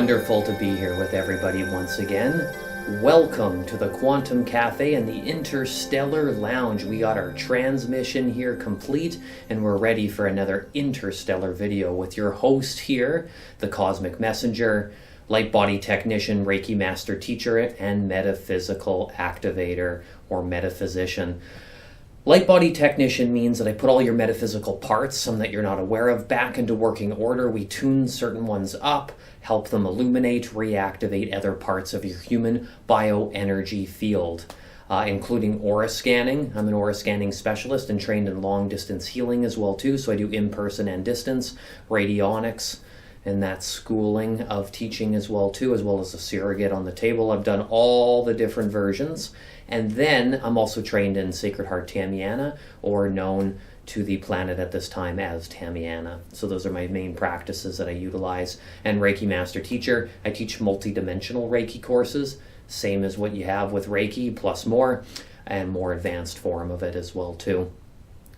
wonderful to be here with everybody once again. Welcome to the Quantum Cafe and the Interstellar Lounge. We got our transmission here complete, and we're ready for another interstellar video with your host here, the Cosmic Messenger, Lightbody Technician, Reiki Master Teacher, and Metaphysical Activator or Metaphysician. Lightbody Technician means that I put all your metaphysical parts, some that you're not aware of, back into working order. We tune certain ones up, help them illuminate, reactivate other parts of your human bioenergy field, including aura scanning. I'm an aura scanning specialist and trained in long distance healing as well too, so I do in-person and distance, radionics, and that schooling of teaching as well too, as well as a surrogate on the table. I've done all the different versions. And then I'm also trained in Sacred Heart Tamiana, or known to the planet at this time as Tamiana. So those are my main practices that I utilize. And Reiki Master Teacher, I teach multidimensional Reiki courses, same as what you have with Reiki, plus more, and more advanced form of it as well too.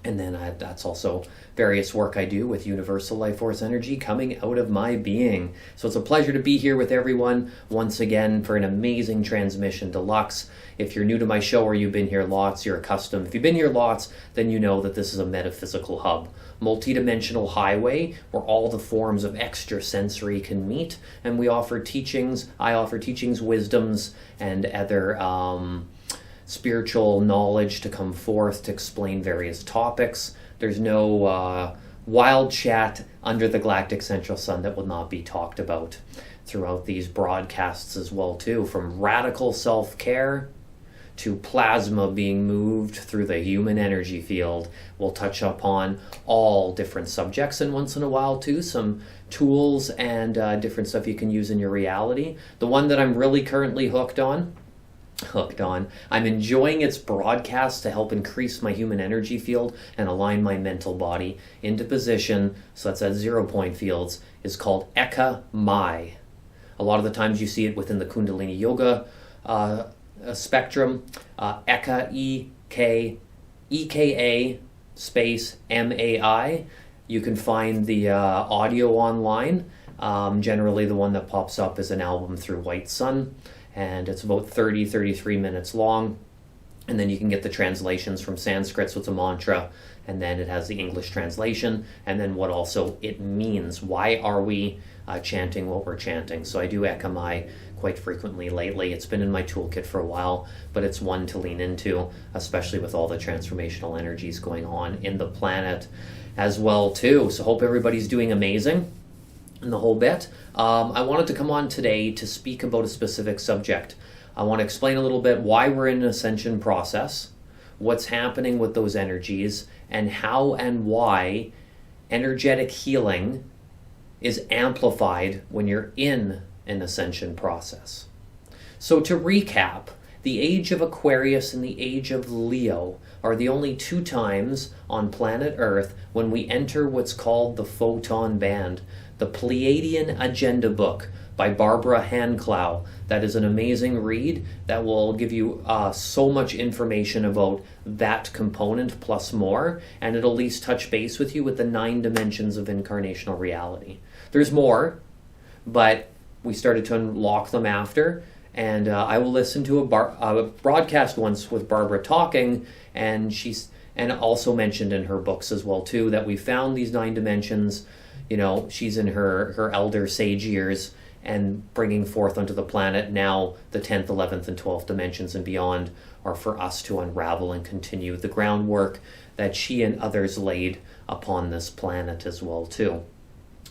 And then that's also various work I do with Universal Life Force Energy coming out of my being. So it's a pleasure to be here with everyone once again for an amazing transmission deluxe. If you're new to my show or you've been here lots, you're accustomed. If you've been here lots, then you know that this is a metaphysical hub. Multidimensional highway where all the forms of extrasensory can meet. And we offer teachings. I offer teachings, wisdoms, and other spiritual knowledge to come forth to explain various topics. There's no wild chat under the galactic central sun that will not be talked about throughout these broadcasts as well too, from radical self-care to plasma being moved through the human energy field. We'll touch upon all different subjects, and once in a while too, some tools and different stuff you can use in your reality. The one that I'm really currently hooked on. I'm enjoying its broadcast to help increase my human energy field and align my mental body into position, so that's at 0 point fields, is called Eka Mai. A lot of the times you see it within the Kundalini Yoga spectrum. Eka, E-K-A space M-A-I. You can find the audio online. Generally the one that pops up is an album through White Sun. And it's about 33 minutes long. And then you can get the translations from Sanskrit, so it's a mantra, and then it has the English translation, and then what also it means. Why are we chanting what we're chanting? So I do Ekamai quite frequently lately. It's been in my toolkit for a while, but it's one to lean into, especially with all the transformational energies going on in the planet as well too. So hope everybody's doing amazing. And the whole bit. I wanted to come on today to speak about a specific subject. I want to explain a little bit why we're in an ascension process, what's happening with those energies, and how and why energetic healing is amplified when you're in an ascension process. So to recap, the age of Aquarius and the age of Leo are the only two times on planet Earth when we enter what's called the photon band. The Pleiadian Agenda book by Barbara Hanclau. That is an amazing read that will give you so much information about that component plus more, and it'll at least touch base with you with the 9 dimensions of incarnational reality. There's more, but we started to unlock them after, and I will listen to a broadcast once with Barbara talking, and also mentioned in her books as well too that we found these 9 dimensions. You know, she's in her elder sage years and bringing forth onto the planet. Now the 10th, 11th, and 12th dimensions and beyond are for us to unravel and continue the groundwork that she and others laid upon this planet as well too.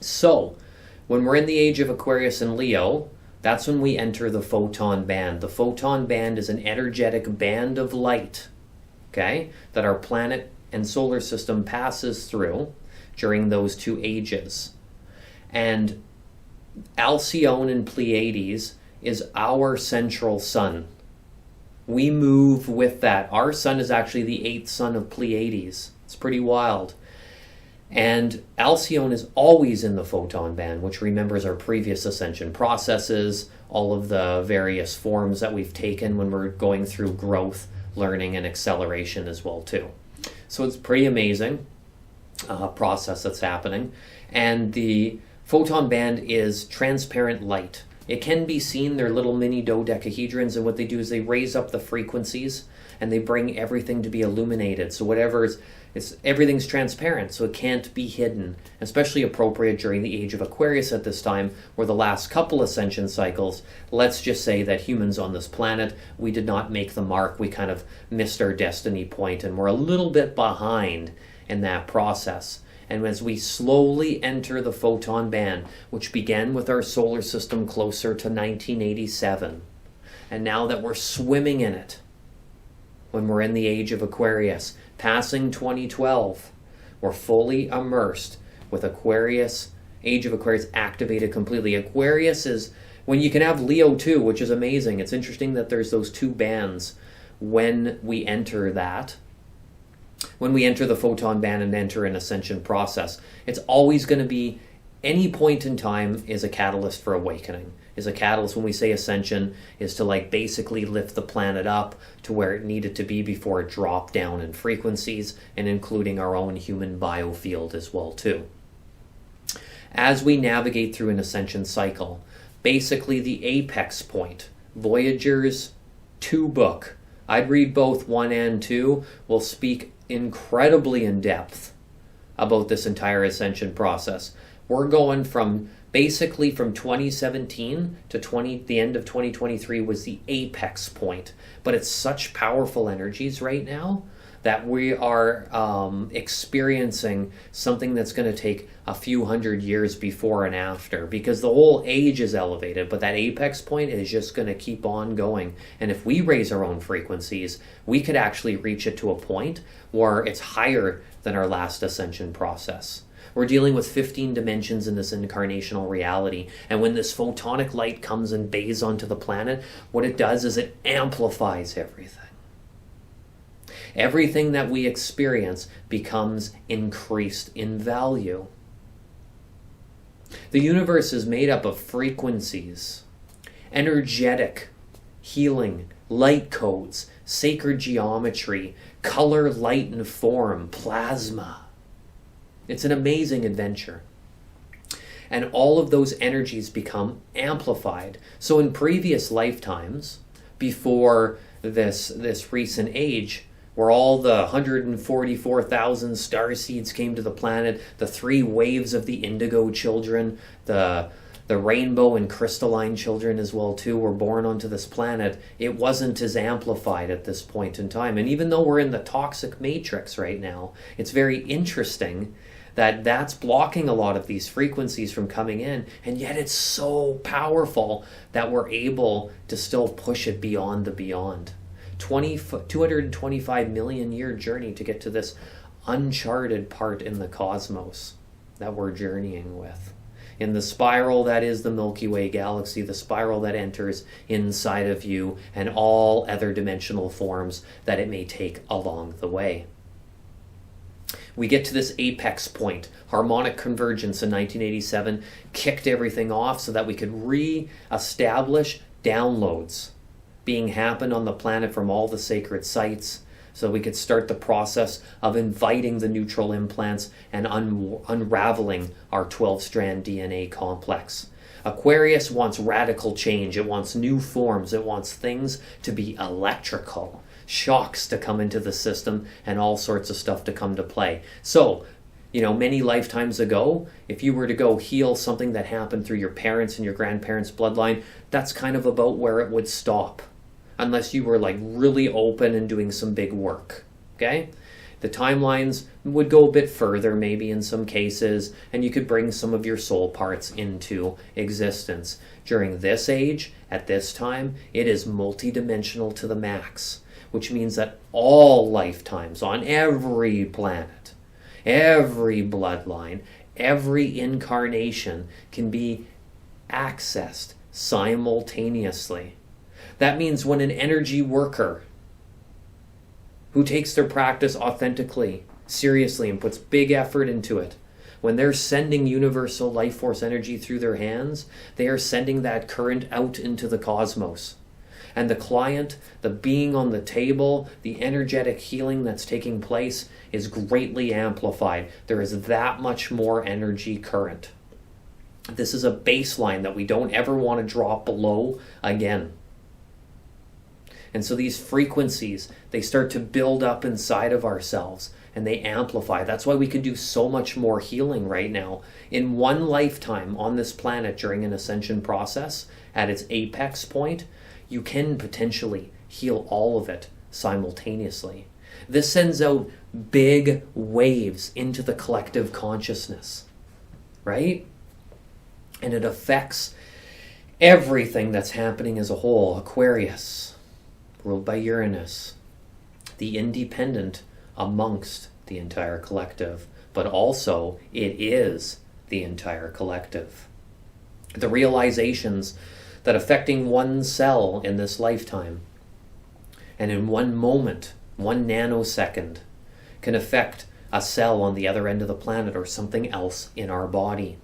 So when we're in the age of Aquarius and Leo, that's when we enter the photon band. The photon band is an energetic band of light, okay, that our planet and solar system passes through during those 2 ages. And Alcyone and Pleiades is our central sun. We move with that. Our sun is actually the 8th sun of Pleiades. It's pretty wild. And Alcyone is always in the photon band, which remembers our previous ascension processes, all of the various forms that we've taken when we're going through growth, learning, and acceleration as well too. So it's pretty amazing process that's happening. And the Photon band is transparent light. It can be seen, they're little mini dodecahedrons, and what they do is they raise up the frequencies and they bring everything to be illuminated. So everything's transparent, so it can't be hidden, especially appropriate during the age of Aquarius at this time, where the last couple ascension cycles, let's just say that humans on this planet, we did not make the mark, we kind of missed our destiny point, and we're a little bit behind in that process. And as we slowly enter the photon band, which began with our solar system closer to 1987, and now that we're swimming in it, when we're in the age of Aquarius, passing 2012, we're fully immersed with Aquarius, age of Aquarius activated completely. Aquarius is when you can have Leo too, which is amazing. It's interesting that there's those two bands when we enter that. When we enter the photon band and enter an ascension process, it's always going to be, any point in time is a catalyst for awakening. Is a catalyst, when we say ascension, is to basically lift the planet up to where it needed to be before it dropped down in frequencies, and including our own human biofield as well too. As we navigate through an ascension cycle, basically the apex point, Voyager's 2 book, I'd read both 1 and 2, will speak incredibly in depth about this entire ascension process. We're going from 2017 to the end of 2023 was the apex point. But it's such powerful energies right now that we are experiencing something that's going to take a few hundred years before and after, because the whole age is elevated, but that apex point is just going to keep on going. And if we raise our own frequencies, we could actually reach it to a point where it's higher than our last ascension process. We're dealing with 15 dimensions in this incarnational reality. And when this photonic light comes and bathes onto the planet, what it does is it amplifies everything. Everything that we experience becomes increased in value. The universe is made up of frequencies, energetic, healing, light codes, sacred geometry, color, light, and form, plasma. It's an amazing adventure. And all of those energies become amplified. So in previous lifetimes, before this recent age, where all the 144,000 starseeds came to the planet, the 3 waves of the indigo children, the rainbow and crystalline children as well too were born onto this planet, it wasn't as amplified at this point in time. And even though we're in the toxic matrix right now, it's very interesting that that's blocking a lot of these frequencies from coming in, and yet it's so powerful that we're able to still push it beyond the beyond. 225 million year journey to get to this uncharted part in the cosmos that we're journeying with. In the spiral that is the Milky Way galaxy, the spiral that enters inside of you, and all other dimensional forms that it may take along the way. We get to this apex point. Harmonic convergence in 1987 kicked everything off so that we could re-establish downloads being happened on the planet from all the sacred sites, so we could start the process of inviting the neutral implants and unraveling our 12-strand DNA complex. Aquarius wants radical change. It wants new forms. It wants things to be electrical, shocks to come into the system, and all sorts of stuff to come to play. So, many lifetimes ago, if you were to go heal something that happened through your parents and your grandparents' bloodline, that's kind of about where it would stop, unless you were really open and doing some big work. Okay? The timelines would go a bit further maybe in some cases, and you could bring some of your soul parts into existence. During this age, at this time, it is multidimensional to the max, which means that all lifetimes on every planet, every bloodline, every incarnation can be accessed simultaneously. That means when an energy worker who takes their practice authentically, seriously, and puts big effort into it, when they're sending universal life force energy through their hands, they are sending that current out into the cosmos. And the client, the being on the table, the energetic healing that's taking place is greatly amplified. There is that much more energy current. This is a baseline that we don't ever want to drop below again. And so these frequencies, they start to build up inside of ourselves and they amplify. That's why we can do so much more healing right now. In one lifetime on this planet during an ascension process, at its apex point, you can potentially heal all of it simultaneously. This sends out big waves into the collective consciousness, right? And it affects everything that's happening as a whole. Aquarius, ruled by Uranus, the independent amongst the entire collective, but also it is the entire collective. The realizations that affecting one cell in this lifetime and in one moment, 1 nanosecond, can affect a cell on the other end of the planet or something else in our body.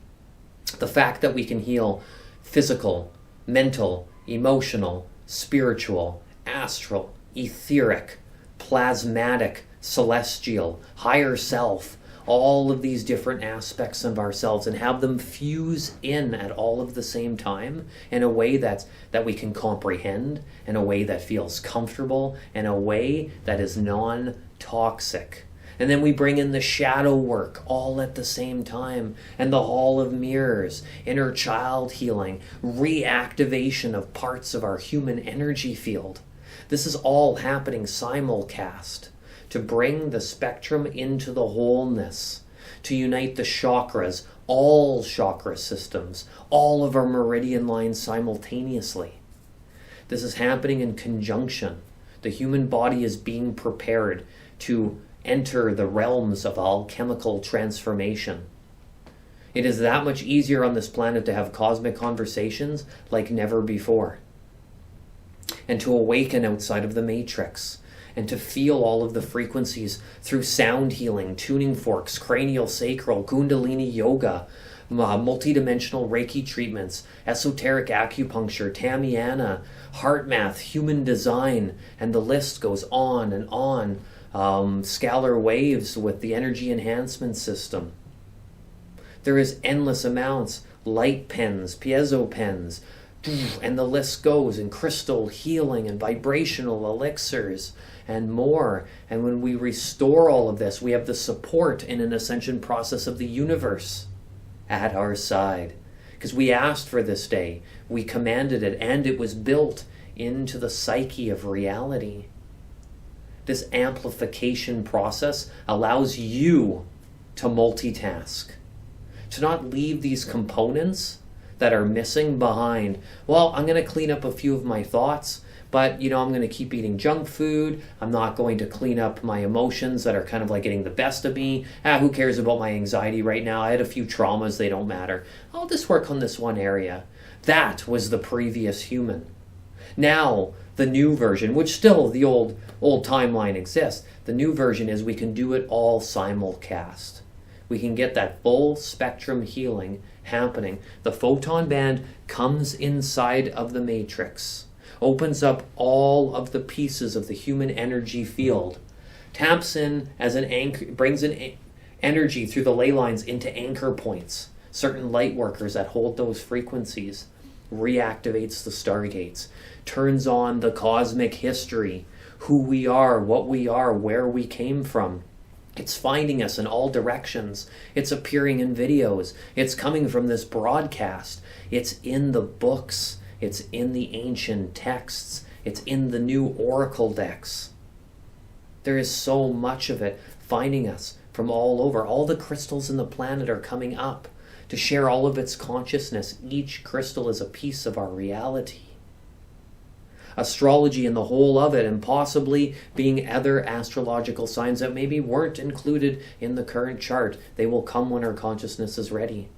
The fact that we can heal physical, mental, emotional, spiritual, astral, etheric, plasmatic, celestial, higher self, all of these different aspects of ourselves, and have them fuse in at all of the same time in a way that we can comprehend, in a way that feels comfortable, in a way that is non-toxic. And then we bring in the shadow work all at the same time, and the Hall of Mirrors, inner child healing, reactivation of parts of our human energy field. This is all happening simulcast to bring the spectrum into the wholeness, to unite the chakras, all chakra systems, all of our meridian lines simultaneously. This is happening in conjunction. The human body is being prepared to enter the realms of alchemical transformation. It is that much easier on this planet to have cosmic conversations like never before, and to awaken outside of the matrix, and to feel all of the frequencies through sound healing, tuning forks, cranial sacral, kundalini yoga, multidimensional Reiki treatments, esoteric acupuncture, Tamiana, heart math, human design, and the list goes on and on. Scalar waves with the energy enhancement system. There is endless amounts, light pens, piezo pens, and the list goes, and crystal healing and vibrational elixirs and more. And when we restore all of this, we have the support in an ascension process of the universe at our side. Because we asked for this day, we commanded it, and it was built into the psyche of reality. This amplification process allows you to multitask, to not leave these components that are missing behind. Well, I'm going to clean up a few of my thoughts, but I'm going to keep eating junk food. I'm not going to clean up my emotions that are kind of like getting the best of me. Who cares about my anxiety right now? I had a few traumas, they don't matter. I'll just work on this one area. That was the previous human. Now, the new version, which still the old timeline exists, the new version is we can do it all simulcast. We can get that full spectrum healing happening. The photon band comes inside of the matrix, opens up all of the pieces of the human energy field, taps in as an anchor, brings in energy through the ley lines into anchor points, certain light workers that hold those frequencies, reactivates the stargates, turns on the cosmic history, who we are, what we are, where we came from. It's finding us in all directions. It's appearing in videos. It's coming from this broadcast. It's in the books. It's in the ancient texts. It's in the new oracle decks. There is so much of it finding us from all over. All the crystals in the planet are coming up to share all of its consciousness. Each crystal is a piece of our reality. Astrology and the whole of it, and possibly being other astrological signs that maybe weren't included in the current chart. They will come when our consciousness is ready.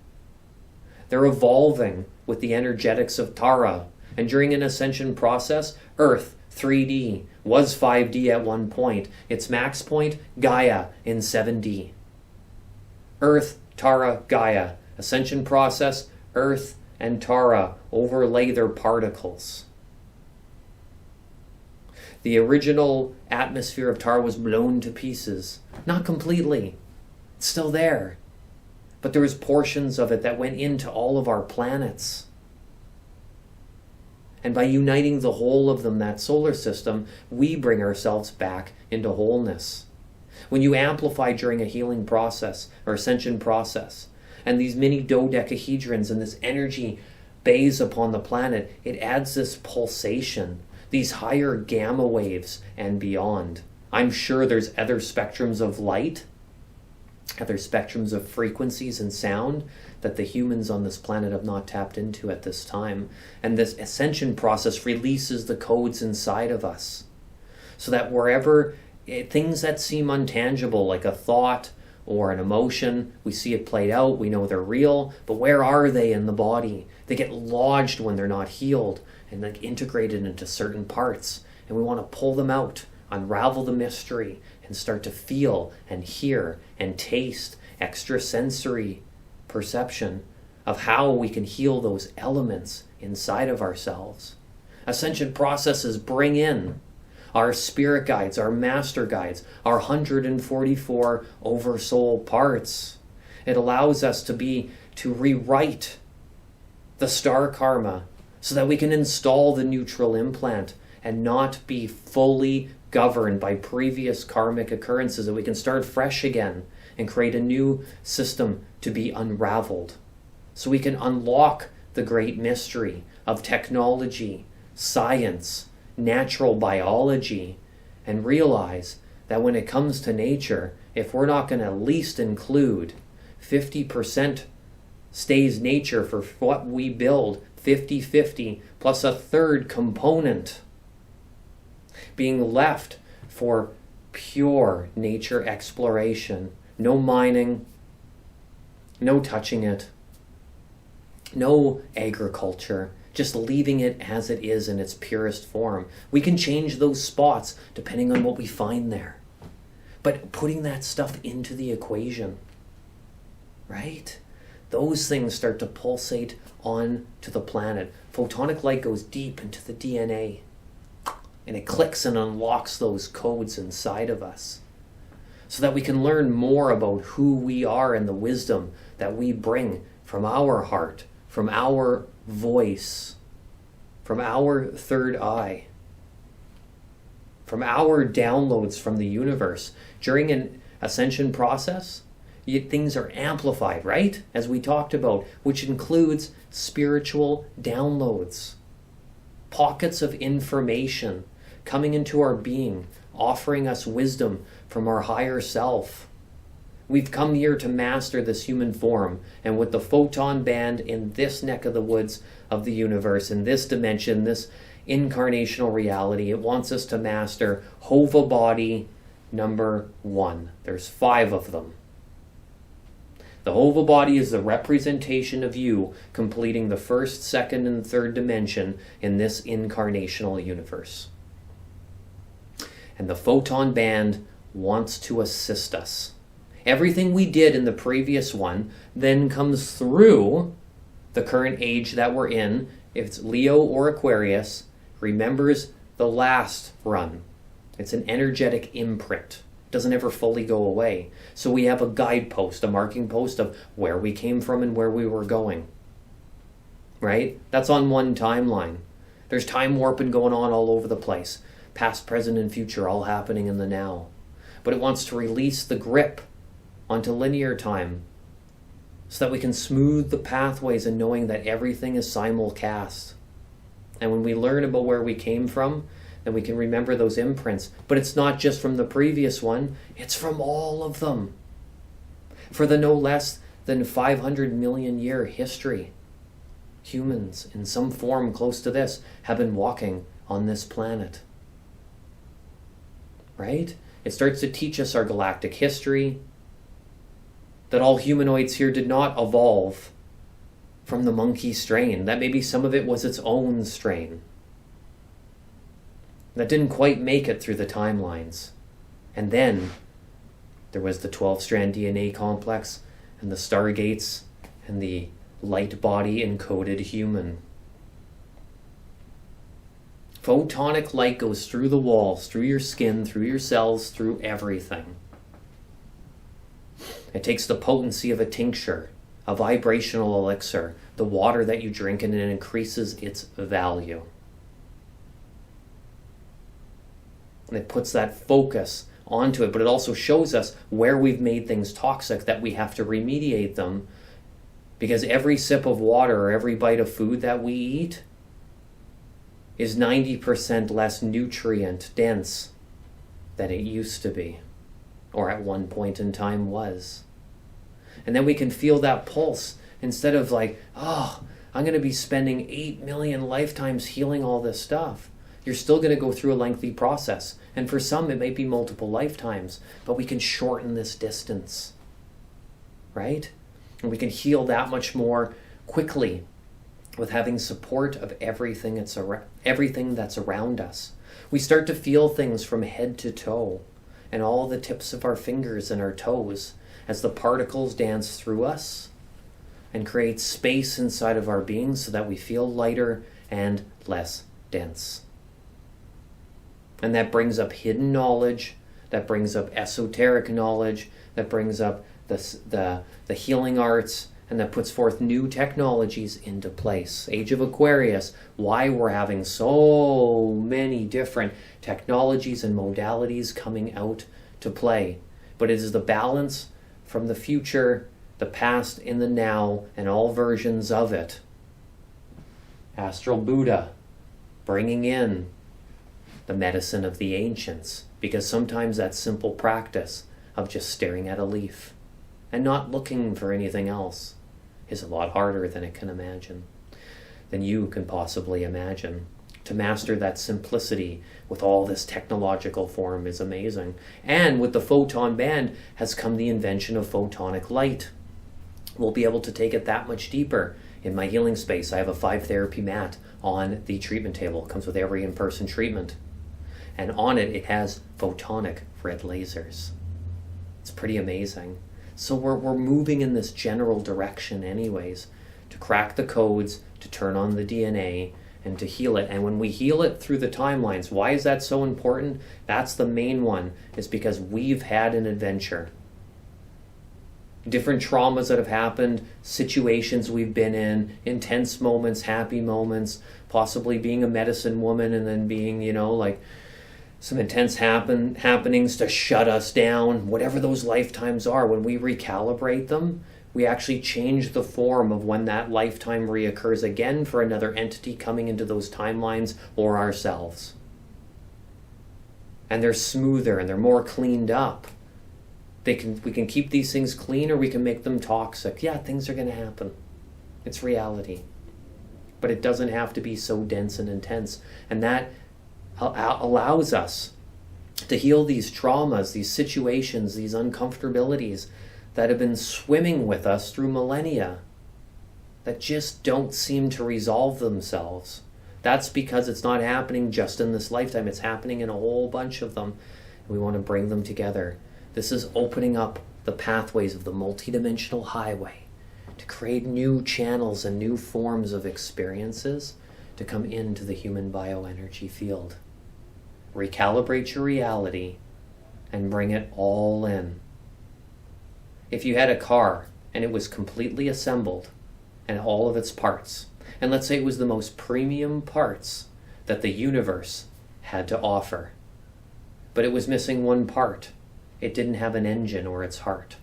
They're evolving with the energetics of Tara. And during an ascension process, Earth, 3D, was 5D at one point. Its max point, Gaia, in 7D. Earth, Tara, Gaia. Ascension process, Earth and Tara overlay their particles. The original atmosphere of Tara was blown to pieces. Not completely. It's still there. But there was portions of it that went into all of our planets. And by uniting the whole of them, that solar system, we bring ourselves back into wholeness. When you amplify during a healing process or ascension process, and these mini dodecahedrons and this energy bays upon the planet, it adds this pulsation, these higher gamma waves and beyond. I'm sure there's other spectrums of light, other spectrums of frequencies and sound that the humans on this planet have not tapped into at this time. And this ascension process releases the codes inside of us so that wherever things that seem untangible, like a thought or an emotion, we see it played out, we know they're real, but where are they in the body? They get lodged when they're not healed and like integrated into certain parts. And we want to pull them out, unravel the mystery, and start to feel and hear and taste extrasensory perception of how we can heal those elements inside of ourselves. Ascension processes bring in our spirit guides, our master guides, our 144 oversoul parts. It allows us to rewrite the star karma so that we can install the neutral implant and not be fully governed by previous karmic occurrences, that we can start fresh again and create a new system to be unraveled. So we can unlock the great mystery of technology, science, natural biology, and realize that when it comes to nature, if we're not going to at least include 50% stays nature for what we build, 50-50, plus a third component being left for pure nature exploration. No mining, no touching it, no agriculture, just leaving it as it is in its purest form. We can change those spots depending on what we find there. But putting that stuff into the equation, right? Those things start to pulsate on to the planet. Photonic light goes deep into the DNA, and it clicks and unlocks those codes inside of us so that we can learn more about who we are and the wisdom that we bring from our heart, from our voice, from our third eye, from our downloads from the universe. During an ascension process, things are amplified, right? As we talked about, which includes spiritual downloads, pockets of information coming into our being, offering us wisdom from our higher self. We've come here to master this human form, and with the photon band in this neck of the woods of the universe, in this dimension, this incarnational reality, it wants us to master Hova body number 1. There's 5 of them. The Hova body is the representation of you completing the first, second, and third dimension in this incarnational universe. And the photon band wants to assist us. Everything we did in the previous one then comes through the current age that we're in. If it's Leo or Aquarius, remembers the last run. It's an energetic imprint. It doesn't ever fully go away. So we have a guidepost, a marking post of where we came from and where we were going. Right? That's on one timeline. There's time warping going on all over the place. Past, present, and future all happening in the now. But it wants to release the grip onto linear time so that we can smooth the pathways and knowing that everything is simulcast. And when we learn about where we came from, then we can remember those imprints. But it's not just from the previous one, it's from all of them. For the no less than 500 million year history, humans in some form close to this have been walking on this planet. Right? It starts to teach us our galactic history, that all humanoids here did not evolve from the monkey strain, that maybe some of it was its own strain that didn't quite make it through the timelines. And then there was the 12-strand DNA complex and the stargates and the Lightbody encoded human. Photonic light goes through the walls, through your skin, through your cells, through everything. It takes the potency of a tincture, a vibrational elixir, the water that you drink, and it increases its value. And it puts that focus onto it, but it also shows us where we've made things toxic, that we have to remediate them, because every sip of water or every bite of food that we eat is 90% less nutrient dense than it used to be, or at one point in time was. And then we can feel that pulse, instead of like, oh, I'm going to be spending 8 million lifetimes healing all this stuff. You're still going to go through a lengthy process. And for some, it may be multiple lifetimes, but we can shorten this distance, right? And we can heal that much more quickly with having support of everything that's around us. We start to feel things from head to toe, and all the tips of our fingers and our toes, as the particles dance through us and create space inside of our being so that we feel lighter and less dense. And that brings up hidden knowledge, that brings up esoteric knowledge, that brings up the healing arts, and that puts forth new technologies into place. Age of Aquarius, why we're having so many different technologies and modalities coming out to play. But it is the balance from the future, the past, in the now, and all versions of it. Astral Buddha, bringing in the medicine of the ancients, because sometimes that simple practice of just staring at a leaf and not looking for anything else is a lot harder than it can imagine, than you can possibly imagine. To master that simplicity with all this technological form is amazing. And with the photon band has come the invention of photonic light. We'll be able to take it that much deeper. In my healing space, I have a 5 therapy mat on the treatment table. It comes with every in-person treatment. And on it, it has photonic red lasers. It's pretty amazing. So we're moving in this general direction anyways, to crack the codes, to turn on the DNA, and to heal it. And when we heal it through the timelines, why is that so important? That's the main one, is because we've had an adventure. Different traumas that have happened, situations we've been in, intense moments, happy moments, possibly being a medicine woman and then being, some intense happenings to shut us down. Whatever those lifetimes are, when we recalibrate them, we actually change the form of when that lifetime reoccurs again for another entity coming into those timelines or ourselves. And they're smoother and they're more cleaned up. We can keep these things clean, or we can make them toxic. Yeah, things are going to happen. It's reality. But it doesn't have to be so dense and intense. And that allows us to heal these traumas, these situations, these uncomfortabilities that have been swimming with us through millennia, that just don't seem to resolve themselves. That's because it's not happening just in this lifetime. It's happening in a whole bunch of them. We want to bring them together. This is opening up the pathways of the multidimensional highway to create new channels and new forms of experiences to come into the human bioenergy field. Recalibrate your reality and bring it all in. If you had a car and it was completely assembled and all of its parts, and let's say it was the most premium parts that the universe had to offer, but it was missing one part. It didn't have an engine or its heart.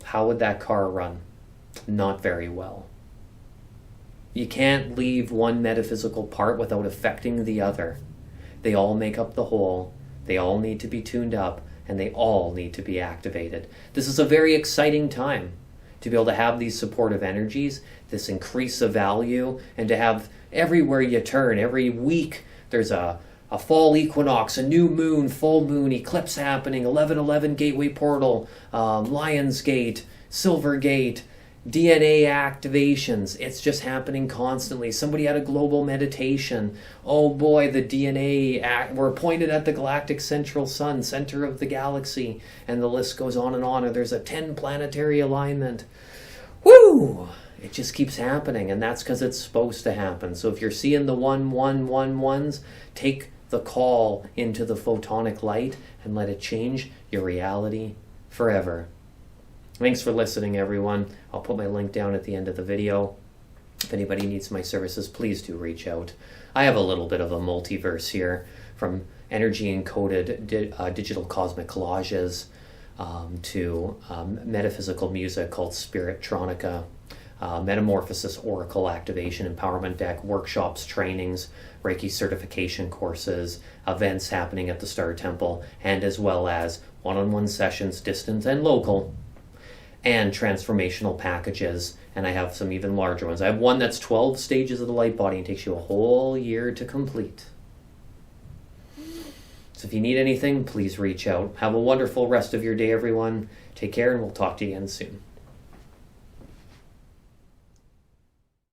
How would that car run? Not very well. You can't leave one metaphysical part without affecting the other. They all make up the whole. They all need to be tuned up, and they all need to be activated. This is a very exciting time to be able to have these supportive energies, this increase of value, and to have everywhere you turn, every week, there's a fall equinox, a new moon, full moon, eclipse happening, 11:11 gateway portal, Lion's Gate, Silver Gate, DNA activations. It's just happening constantly. Somebody had a global meditation. Oh boy, the DNA, we're pointed at the galactic central sun, center of the galaxy, and the list goes on and on. And there's a 10 planetary alignment. Woo! It just keeps happening, and that's because it's supposed to happen. So if you're seeing the 111s, take the call into the photonic light and let it change your reality forever. Thanks for listening, everyone. I'll put my link down at the end of the video. If anybody needs my services, please do reach out. I have a little bit of a multiverse here, from energy encoded digital cosmic collages to metaphysical music called Spiritronica, metamorphosis, oracle activation, empowerment deck, workshops, trainings, Reiki certification courses, events happening at the Star Temple, and as well as one-on-one sessions, distant and local, and transformational packages. And I have some even larger ones. I have one that's 12 stages of the Lightbody and takes you a whole year to complete. So if you need anything, please reach out. Have a wonderful rest of your day, everyone. Take care, and we'll talk to you again soon.